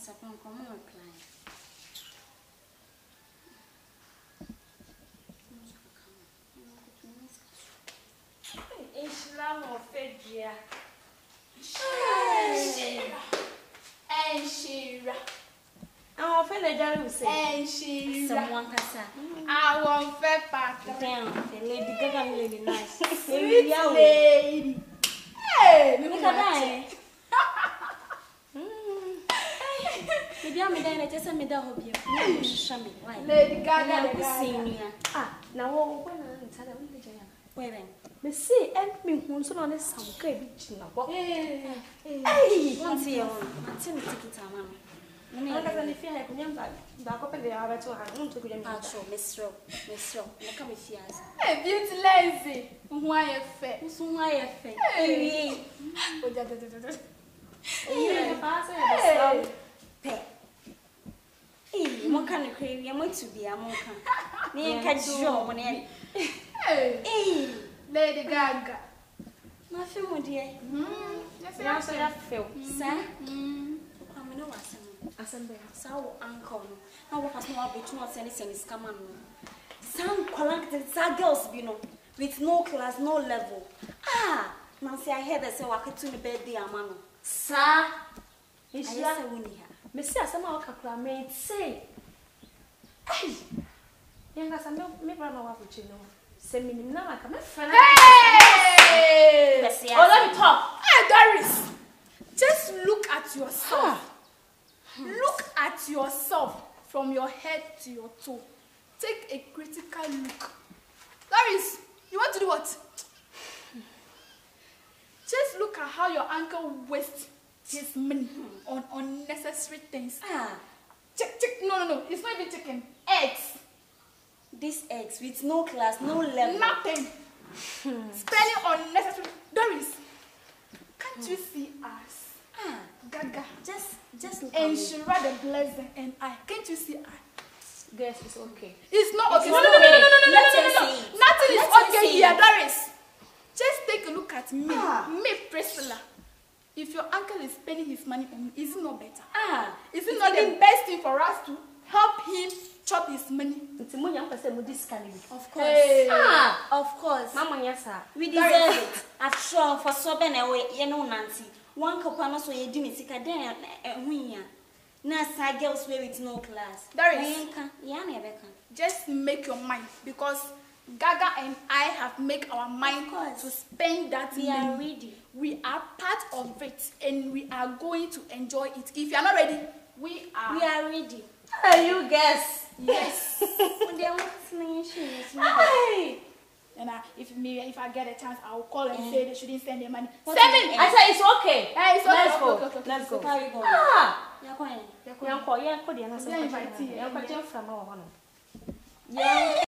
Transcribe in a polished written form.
sapon come on client. Islam of Fedria. Shira. Our fellow Jerry say, Someone casa. I want fair part. Damn, the lady Gaga lady nice. Sweet lady. Hey, Look at that. Maybe I'm a just a middle of you. Lady Gaga. Ah, now when I'm telling you, where then? me see, and me who's on this some cabbage now. Hey, once here on. I'm telling you, ticket, mamma. I can't feel like I'm back up in the hour to have to get Miss Row, come with you. Hey, beauty lazy. Why a fair? Why a fair? Hey, what kind of craving? I want to be a monk. Me catch your money. Hey, Lady Gaga. Nothing more, dear. Yes, I feel. Sir, come no assembly. So, uncle, now what has no between us and his command. Some collected girls, you know, with no class, no level. Ah, Nancy, I heard that so I could to the bed, dear man. Sir, Is she a winning her? Monsieur, some of our made say. Hey, young as I know, me brother, what you know. Send me now, I come friend. Hey! Oh, let me talk. Hey, Doris! Just look at yourself. Look at yourself from your head to your toe. Take a critical look. Doris, you want to do what? Just look at how your uncle wastes his money on unnecessary things. Check. No. It's not even chicken. Eggs. These eggs with no class, no level. Nothing. Spending unnecessary. Doris, can't you see us? Gaga. Just look And at me. Shira the blessing and I. Can't you see us? Guess it's okay. It's not okay. It's No. Let us see it. Nothing is Let us okay see here, it. Doris. Just take a look at me. Me, Priscilla. If your uncle is spending his money on me, is it not better? Is it not the best thing for us to help him chop his money? It's a young person with this kind Of course. Hey. Of course. Mama, yes, sir. We deserve it. After all, for sobbing away, you know, Nancy. One couple so you do me sick a day and win. Now, girls with no class. Doris. Yeah, never can. Just make your mind because Gaga and I have made our mind to spend that We money. are ready. We are part of it and we are going to enjoy it. If you are not ready, we are ready. Hey, you guess. Yes. Hey. And if I get a chance, I will call and say they shouldn't send their money. What Send is me. it? I said it's okay. Hey, it's okay. Let's go. Okay. Let's go. How are you going? Ah. You're going. Yeah, call the answer. Yeah, invite you. Yeah, from our one. Yeah.